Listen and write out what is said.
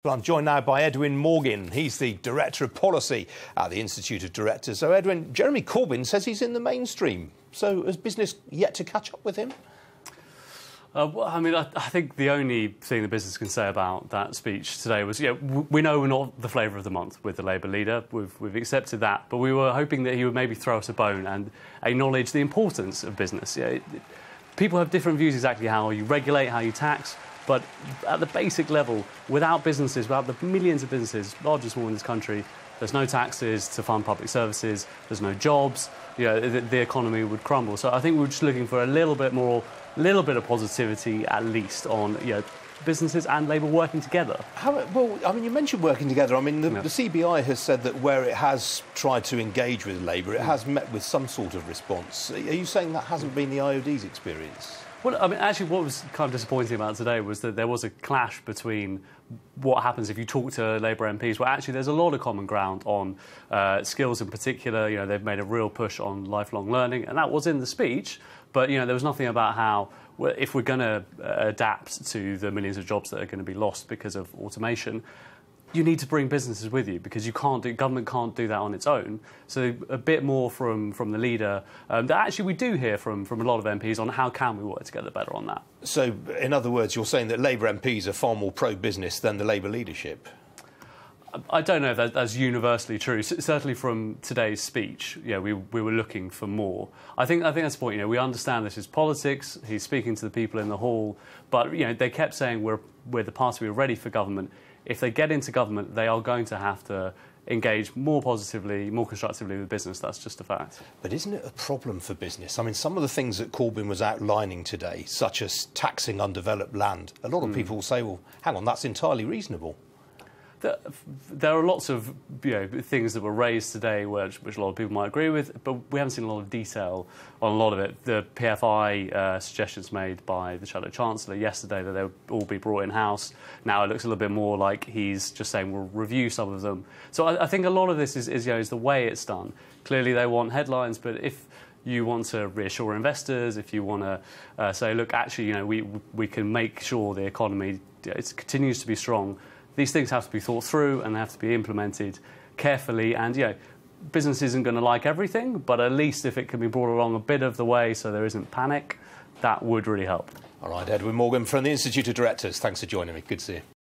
Well, I'm joined now by Edwin Morgan. He's the Director of Policy at the Institute of Directors. So, Edwin, Jeremy Corbyn says he's in the mainstream. So has business yet to catch up with him? Well, I mean, I think the only thing the business can say about that speech today was, we know we're not the flavour of the month with the Labour leader. We've accepted that. But we were hoping that he would maybe throw us a bone and acknowledge the importance of business. People have different views exactly how you regulate, how you tax. But at the basic level, without businesses, without the millions of businesses, large and small in this country, there's no taxes to fund public services, there's no jobs, the economy would crumble. So I think we're just looking for a little bit of positivity, at least, on businesses and Labour working together. Well, I mean, you mentioned working together. I mean, the CBI has said that where it has tried to engage with Labour, it has met with some sort of response. Are you saying that hasn't been the IOD's experience? Well, I mean, actually, what was kind of disappointing about today was that there was a clash between what happens if you talk to Labour MPs, where actually there's a lot of common ground on skills in particular. They've made a real push on lifelong learning, and that was in the speech. But, there was nothing about how, if we're going to adapt to the millions of jobs that are going to be lost because of automation, you need to bring businesses with you, because government can't do that on its own. So a bit more from the leader that actually we do hear from a lot of MPs on how can we work together better on that. So, in other words, you're saying that Labour MPs are far more pro-business than the Labour leadership? I don't know if that's universally true. Certainly from today's speech, we were looking for more. I think that's the point. We understand this is politics. He's speaking to the people in the hall, but they kept saying we're the party, we're ready for government. If they get into government, they are going to have to engage more positively, more constructively with business. That's just a fact. But isn't it a problem for business? I mean, some of the things that Corbyn was outlining today, such as taxing undeveloped land, a lot of people will say, well, hang on, that's entirely reasonable. There are lots of things that were raised today which a lot of people might agree with, but we haven't seen a lot of detail on a lot of it. The PFI suggestions made by the Shadow Chancellor yesterday that they'll all be brought in-house. Now it looks a little bit more like he's just saying we'll review some of them. So I think a lot of this is the way it's done. Clearly they want headlines, but if you want to reassure investors, if you want to say, look, actually, we can make sure the economy it continues to be strong, these things have to be thought through and they have to be implemented carefully. And, business isn't going to like everything, but at least if it can be brought along a bit of the way so there isn't panic, that would really help. All right, Edwin Morgan from the Institute of Directors. Thanks for joining me. Good to see you.